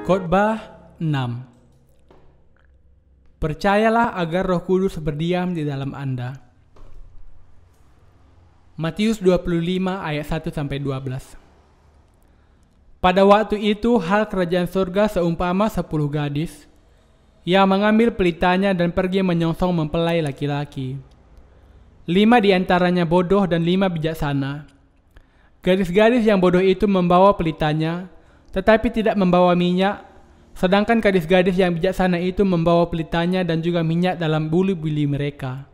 Khotbah 6. Percayalah agar Roh Kudus berdiam di dalam Anda. Matius 25 ayat 1-12. Pada waktu itu hal kerajaan surga seumpama 10 gadis yang mengambil pelitanya dan pergi menyongsong mempelai laki-laki. 5 diantaranya bodoh dan 5 bijaksana. Gadis-gadis yang bodoh itu membawa pelitanya, tetapi tidak membawa minyak, sedangkan gadis-gadis yang bijaksana itu membawa pelitanya dan juga minyak dalam bulu-bulu mereka.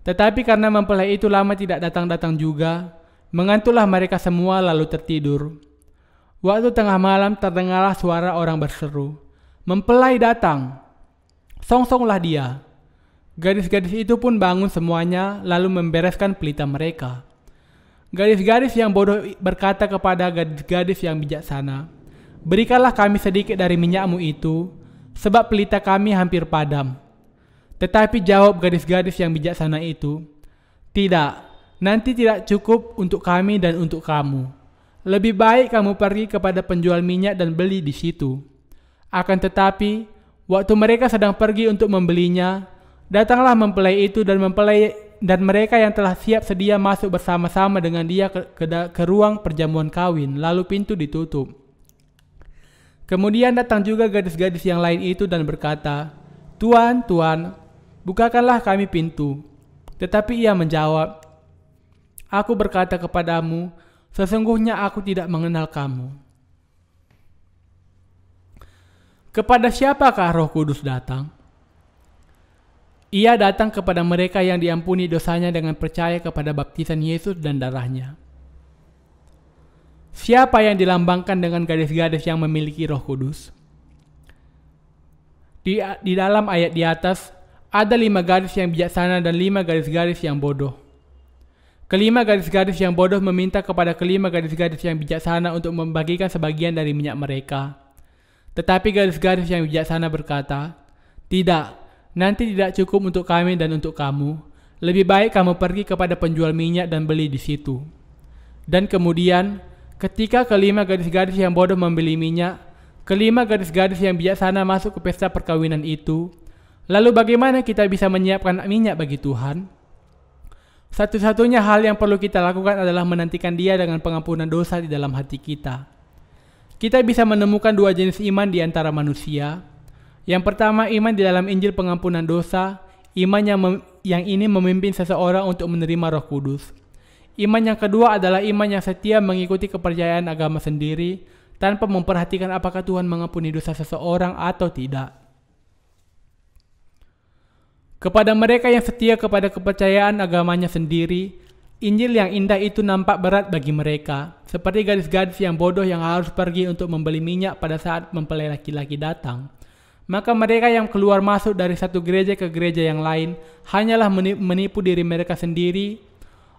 Tetapi karena mempelai itu lama tidak datang-datang juga, mengantuklah mereka semua lalu tertidur. Waktu tengah malam terdengarlah suara orang berseru, "Mempelai datang, songsonglah dia." Gadis-gadis itu pun bangun semuanya lalu membereskan pelita mereka. Gadis-gadis yang bodoh berkata kepada gadis-gadis yang bijaksana, "Berikanlah kami sedikit dari minyakmu itu, sebab pelita kami hampir padam." Tetapi jawab gadis-gadis yang bijaksana itu, "Tidak, nanti tidak cukup untuk kami dan untuk kamu. Lebih baik kamu pergi kepada penjual minyak dan beli di situ." Akan tetapi, waktu mereka sedang pergi untuk membelinya, datanglah mempelai itu dan mereka yang telah siap sedia masuk bersama-sama dengan dia ke ruang perjamuan kawin, lalu pintu ditutup. Kemudian datang juga gadis-gadis yang lain itu dan berkata, "Tuan, Tuan, bukakanlah kami pintu." Tetapi ia menjawab, "Aku berkata kepadamu, sesungguhnya aku tidak mengenal kamu." Kepada siapakah Roh Kudus datang? Ia datang kepada mereka yang diampuni dosanya dengan percaya kepada baptisan Yesus dan darahnya. Siapa yang dilambangkan dengan gadis-gadis yang memiliki Roh Kudus? Di dalam ayat di atas, ada 5 gadis yang bijaksana dan 5 gadis-gadis yang bodoh. Kelima gadis-gadis yang bodoh meminta kepada kelima gadis-gadis yang bijaksana untuk membagikan sebagian dari minyak mereka. Tetapi gadis-gadis yang bijaksana berkata, "Tidak, nanti tidak cukup untuk kami dan untuk kamu. Lebih baik kamu pergi kepada penjual minyak dan beli di situ." Dan kemudian, ketika kelima gadis-gadis yang bodoh membeli minyak, kelima gadis-gadis yang bijaksana masuk ke pesta perkawinan itu. Lalu bagaimana kita bisa menyiapkan minyak bagi Tuhan? Satu-satunya hal yang perlu kita lakukan adalah menantikan Dia dengan pengampunan dosa di dalam hati kita. Kita bisa menemukan 2 jenis iman di antara manusia. Yang pertama, iman di dalam Injil pengampunan dosa. Iman yang ini memimpin seseorang untuk menerima Roh Kudus. Iman yang kedua adalah iman yang setia mengikuti kepercayaan agama sendiri tanpa memperhatikan apakah Tuhan mengampuni dosa seseorang atau tidak. Kepada mereka yang setia kepada kepercayaan agamanya sendiri, Injil yang indah itu nampak berat bagi mereka, seperti gadis-gadis yang bodoh yang harus pergi untuk membeli minyak pada saat mempelai laki-laki datang. Maka mereka yang keluar masuk dari satu gereja ke gereja yang lain hanyalah menipu diri mereka sendiri.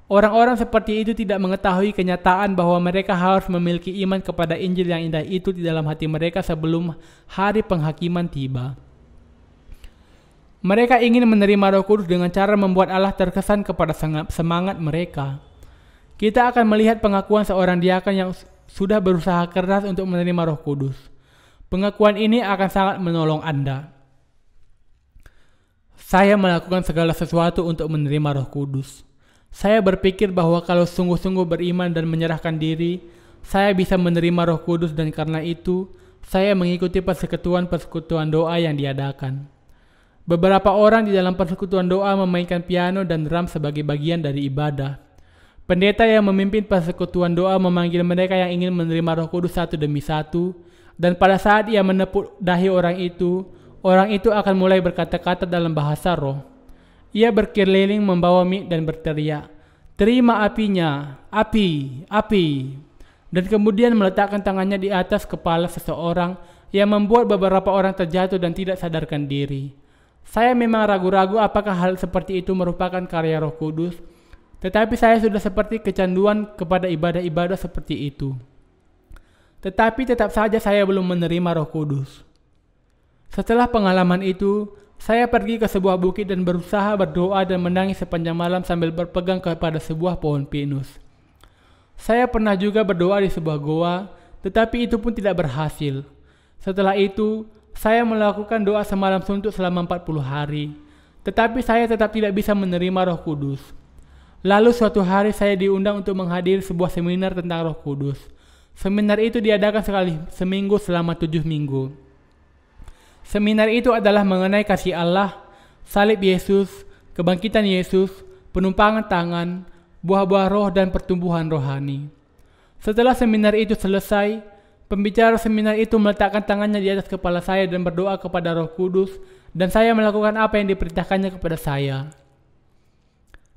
Orang-orang seperti itu tidak mengetahui kenyataan bahwa mereka harus memiliki iman kepada Injil yang indah itu di dalam hati mereka sebelum hari penghakiman tiba. Mereka ingin menerima Roh Kudus dengan cara membuat Allah terkesan kepada semangat mereka. Kita akan melihat pengakuan seorang diakan yang sudah berusaha keras untuk menerima Roh Kudus. Pengakuan ini akan sangat menolong Anda. Saya melakukan segala sesuatu untuk menerima Roh Kudus. Saya berpikir bahwa kalau sungguh-sungguh beriman dan menyerahkan diri, saya bisa menerima Roh Kudus dan karena itu, saya mengikuti persekutuan doa yang diadakan. Beberapa orang di dalam persekutuan doa memainkan piano dan drum sebagai bagian dari ibadah. Pendeta yang memimpin persekutuan doa memanggil mereka yang ingin menerima Roh Kudus satu demi satu, dan pada saat ia menepuk dahi orang itu akan mulai berkata-kata dalam bahasa roh. Ia berkeliling membawa mik dan berteriak, "Terima apinya, api, api." Dan kemudian meletakkan tangannya di atas kepala seseorang yang membuat beberapa orang terjatuh dan tidak sadarkan diri. Saya memang ragu-ragu apakah hal seperti itu merupakan karya Roh Kudus, tetapi saya sudah seperti kecanduan kepada ibadah-ibadah seperti itu. Tetapi tetap saja saya belum menerima Roh Kudus. Setelah pengalaman itu, saya pergi ke sebuah bukit dan berusaha berdoa dan menangis sepanjang malam sambil berpegang kepada sebuah pohon pinus. Saya pernah juga berdoa di sebuah goa, tetapi itu pun tidak berhasil. Setelah itu, saya melakukan doa semalam suntuk selama 40 hari. Tetapi saya tetap tidak bisa menerima Roh Kudus. Lalu suatu hari saya diundang untuk menghadiri sebuah seminar tentang Roh Kudus. Seminar itu diadakan sekali seminggu selama 7 minggu. Seminar itu adalah mengenai kasih Allah, salib Yesus, kebangkitan Yesus, penumpangan tangan, buah-buah roh dan pertumbuhan rohani. Setelah seminar itu selesai, pembicara seminar itu meletakkan tangannya di atas kepala saya dan berdoa kepada Roh Kudus, dan saya melakukan apa yang diperintahkannya kepada saya.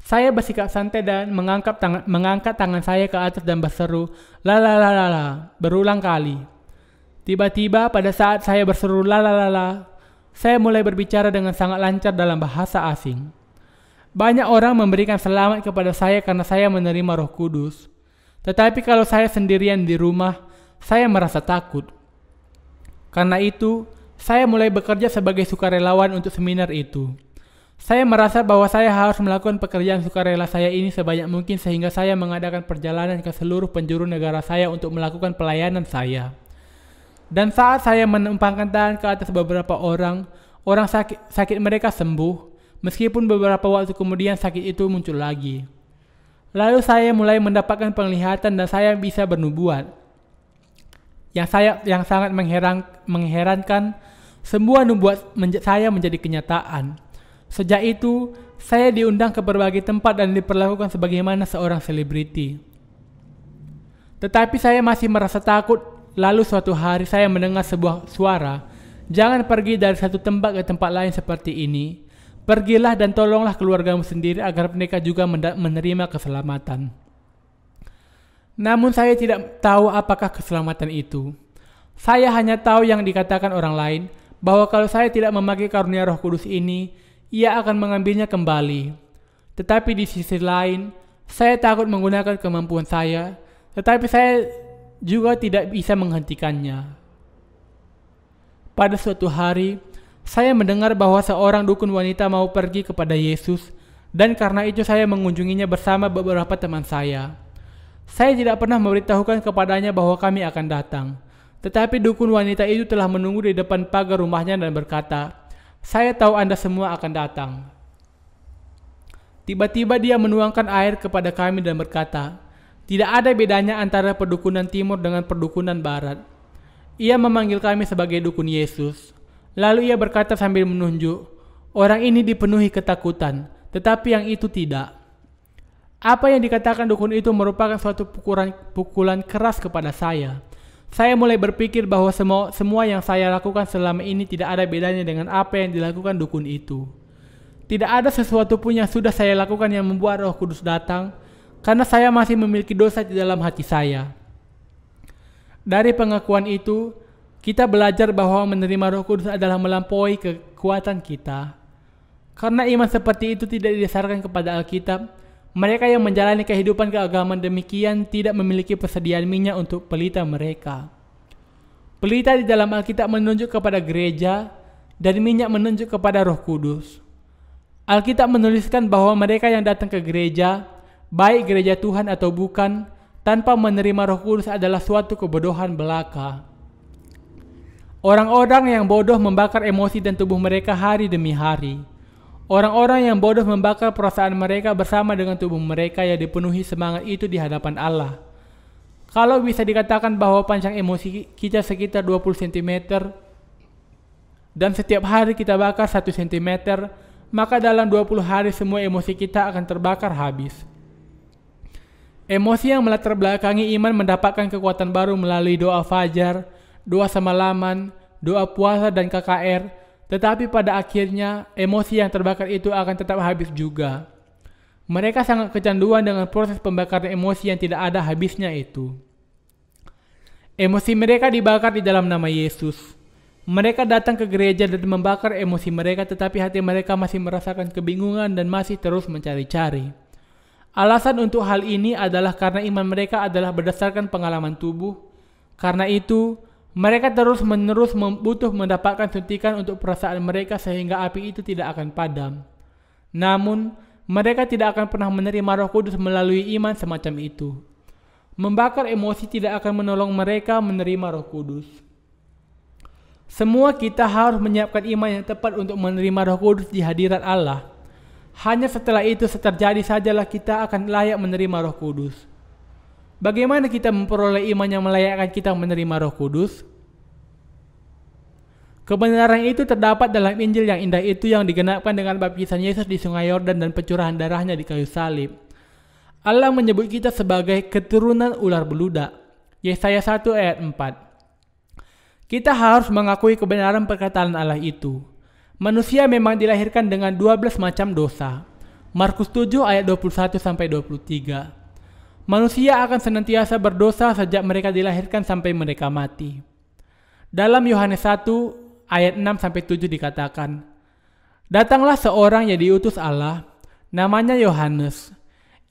Saya bersikap santai dan mengangkat tangan saya ke atas dan berseru, la la la la la, berulang kali. Tiba-tiba pada saat saya berseru la la la la, saya mulai berbicara dengan sangat lancar dalam bahasa asing. Banyak orang memberikan selamat kepada saya karena saya menerima Roh Kudus. Tetapi kalau saya sendirian di rumah, saya merasa takut. Karena itu, saya mulai bekerja sebagai sukarelawan untuk seminar itu. Saya merasa bahwa saya harus melakukan pekerjaan sukarela saya ini sebanyak mungkin sehingga saya mengadakan perjalanan ke seluruh penjuru negara saya untuk melakukan pelayanan saya. Dan saat saya menumpangkan tangan ke atas beberapa orang sakit mereka sembuh, meskipun beberapa waktu kemudian sakit itu muncul lagi. Lalu saya mulai mendapatkan penglihatan dan saya bisa bernubuat. Yang sangat mengherankan, semua nubuat saya menjadi kenyataan. Sejak itu, saya diundang ke berbagai tempat dan diperlakukan sebagaimana seorang selebriti. Tetapi saya masih merasa takut. Lalu suatu hari saya mendengar sebuah suara, "Jangan pergi dari satu tempat ke tempat lain seperti ini. Pergilah dan tolonglah keluargamu sendiri agar mereka juga menerima keselamatan." Namun saya tidak tahu apakah keselamatan itu. Saya hanya tahu yang dikatakan orang lain, bahwa kalau saya tidak memakai karunia Roh Kudus ini, Ia akan mengambilnya kembali. Tetapi di sisi lain, saya takut menggunakan kemampuan saya, tetapi saya juga tidak bisa menghentikannya. Pada suatu hari, saya mendengar bahwa seorang dukun wanita mau pergi kepada Yesus, dan karena itu saya mengunjunginya bersama beberapa teman saya. Saya tidak pernah memberitahukan kepadanya bahwa kami akan datang, tetapi dukun wanita itu telah menunggu di depan pagar rumahnya dan berkata, "Saya tahu Anda semua akan datang." Tiba-tiba dia menuangkan air kepada kami dan berkata, "Tidak ada bedanya antara perdukunan timur dengan perdukunan barat." Ia memanggil kami sebagai dukun Yesus. Lalu ia berkata sambil menunjuk, "Orang ini dipenuhi ketakutan, tetapi yang itu tidak." Apa yang dikatakan dukun itu merupakan suatu pukulan keras kepada saya. Saya mulai berpikir bahwa semua yang saya lakukan selama ini tidak ada bedanya dengan apa yang dilakukan dukun itu. Tidak ada sesuatu pun yang sudah saya lakukan yang membuat Roh Kudus datang, karena saya masih memiliki dosa di dalam hati saya. Dari pengakuan itu, kita belajar bahwa menerima Roh Kudus adalah melampaui kekuatan kita. Karena iman seperti itu tidak didasarkan kepada Alkitab, mereka yang menjalani kehidupan keagamaan demikian tidak memiliki persediaan minyak untuk pelita mereka. Pelita di dalam Alkitab menunjuk kepada gereja, dan minyak menunjuk kepada Roh Kudus. Alkitab menuliskan bahwa mereka yang datang ke gereja, baik gereja Tuhan atau bukan, tanpa menerima Roh Kudus adalah suatu kebodohan belaka. Orang-orang yang bodoh membakar emosi dan tubuh mereka hari demi hari. Orang-orang yang bodoh membakar perasaan mereka bersama dengan tubuh mereka yang dipenuhi semangat itu di hadapan Allah. Kalau bisa dikatakan bahwa panjang emosi kita sekitar 20 cm dan setiap hari kita bakar 1 cm, maka dalam 20 hari semua emosi kita akan terbakar habis. Emosi yang melatar belakangi iman mendapatkan kekuatan baru melalui doa fajar, doa semalaman, doa puasa dan KKR, tetapi pada akhirnya emosi yang terbakar itu akan tetap habis juga. Mereka sangat kecanduan dengan proses pembakaran emosi yang tidak ada habisnya itu. Emosi mereka dibakar di dalam nama Yesus. Mereka datang ke gereja dan membakar emosi mereka, tetapi hati mereka masih merasakan kebingungan dan masih terus mencari-cari. Alasan untuk hal ini adalah karena iman mereka adalah berdasarkan pengalaman tubuh. Karena itu, mereka terus-menerus butuh mendapatkan suntikan untuk perasaan mereka sehingga api itu tidak akan padam. Namun, mereka tidak akan pernah menerima Roh Kudus melalui iman semacam itu. Membakar emosi tidak akan menolong mereka menerima Roh Kudus. Semua kita harus menyiapkan iman yang tepat untuk menerima Roh Kudus di hadirat Allah. Hanya setelah itu terjadi sajalah kita akan layak menerima Roh Kudus. Bagaimana kita memperoleh iman yang melayakkan kita menerima Roh Kudus? Kebenaran itu terdapat dalam Injil yang indah itu yang digenapkan dengan baptisan Yesus di Sungai Yordan dan pencurahan darahnya di kayu salib. Allah menyebut kita sebagai keturunan ular beludak. Yesaya 1 ayat 4. Kita harus mengakui kebenaran perkataan Allah itu. Manusia memang dilahirkan dengan 12 macam dosa. Markus 7 ayat 21-23. Manusia akan senantiasa berdosa sejak mereka dilahirkan sampai mereka mati. Dalam Yohanes 1 ayat 6-7 dikatakan, "Datanglah seorang yang diutus Allah, namanya Yohanes.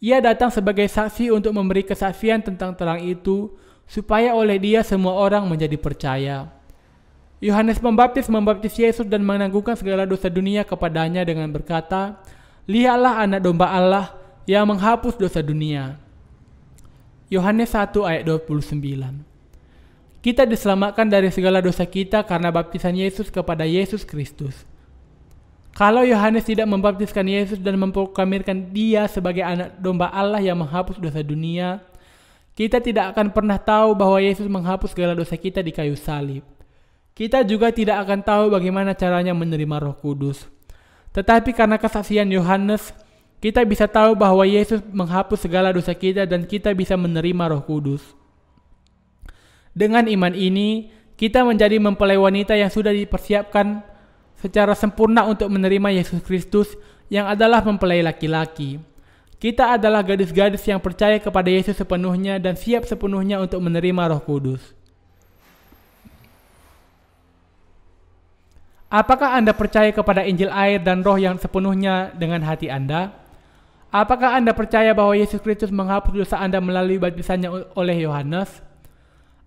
Ia datang sebagai saksi untuk memberi kesaksian tentang terang itu, supaya oleh dia semua orang menjadi percaya." Yohanes Pembaptis membaptis Yesus dan menanggungkan segala dosa dunia kepadanya dengan berkata, "Lihatlah anak domba Allah yang menghapus dosa dunia." Yohanes 1 ayat 29. Kita diselamatkan dari segala dosa kita karena baptisan Yesus kepada Yesus Kristus. Kalau Yohanes tidak membaptiskan Yesus dan memproklamirkan dia sebagai anak domba Allah yang menghapus dosa dunia, kita tidak akan pernah tahu bahwa Yesus menghapus segala dosa kita di kayu salib. Kita juga tidak akan tahu bagaimana caranya menerima Roh Kudus. Tetapi karena kesaksian Yohanes, kita bisa tahu bahwa Yesus menghapus segala dosa kita dan kita bisa menerima Roh Kudus. Dengan iman ini, kita menjadi mempelai wanita yang sudah dipersiapkan secara sempurna untuk menerima Yesus Kristus yang adalah mempelai laki-laki. Kita adalah gadis-gadis yang percaya kepada Yesus sepenuhnya dan siap sepenuhnya untuk menerima Roh Kudus. Apakah Anda percaya kepada Injil air dan Roh yang sepenuhnya dengan hati Anda? Apakah Anda percaya bahwa Yesus Kristus menghapus dosa Anda melalui baptisannya oleh Yohanes?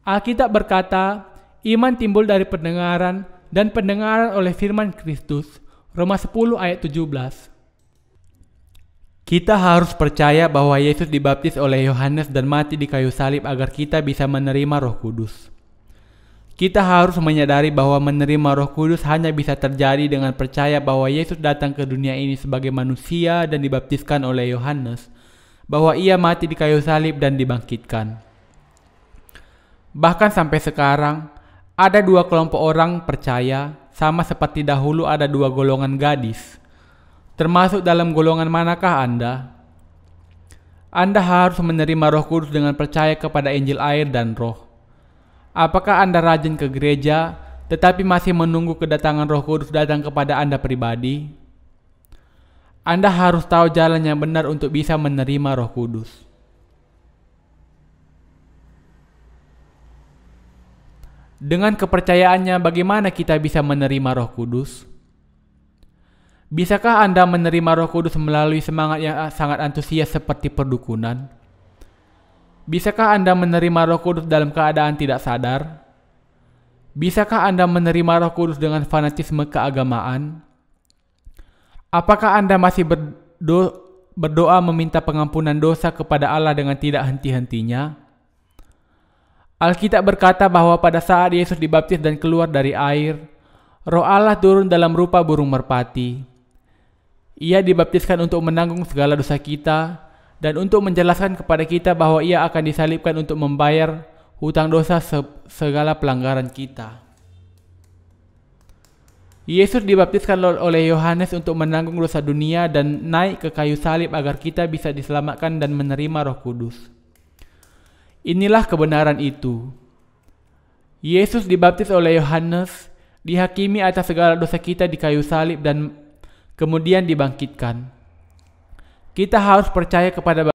Alkitab berkata, iman timbul dari pendengaran dan pendengaran oleh firman Kristus. Roma 10 ayat 17. Kita harus percaya bahwa Yesus dibaptis oleh Yohanes dan mati di kayu salib agar kita bisa menerima Roh Kudus. Kita harus menyadari bahwa menerima Roh Kudus hanya bisa terjadi dengan percaya bahwa Yesus datang ke dunia ini sebagai manusia dan dibaptiskan oleh Yohanes, bahwa ia mati di kayu salib dan dibangkitkan. Bahkan sampai sekarang, ada dua kelompok orang percaya, sama seperti dahulu ada dua golongan gadis. Termasuk dalam golongan manakah Anda? Anda harus menerima Roh Kudus dengan percaya kepada Injil air dan Roh. Apakah Anda rajin ke gereja, tetapi masih menunggu kedatangan Roh Kudus datang kepada Anda pribadi? Anda harus tahu jalan yang benar untuk bisa menerima Roh Kudus. Dengan kepercayaannya, bagaimana kita bisa menerima Roh Kudus? Bisakah Anda menerima Roh Kudus melalui semangat yang sangat antusias seperti perdukunan? Bisakah Anda menerima Roh Kudus dalam keadaan tidak sadar? Bisakah Anda menerima Roh Kudus dengan fanatisme keagamaan? Apakah Anda masih berdoa meminta pengampunan dosa kepada Allah dengan tidak henti-hentinya? Alkitab berkata bahwa pada saat Yesus dibaptis dan keluar dari air, Roh Allah turun dalam rupa burung merpati. Ia dibaptiskan untuk menanggung segala dosa kita dan untuk menjelaskan kepada kita bahwa ia akan disalibkan untuk membayar hutang dosa segala pelanggaran kita. Yesus dibaptiskan oleh Yohanes untuk menanggung dosa dunia dan naik ke kayu salib agar kita bisa diselamatkan dan menerima Roh Kudus. Inilah kebenaran itu. Yesus dibaptis oleh Yohanes, dihakimi atas segala dosa kita di kayu salib dan kemudian dibangkitkan. Kita harus percaya kepada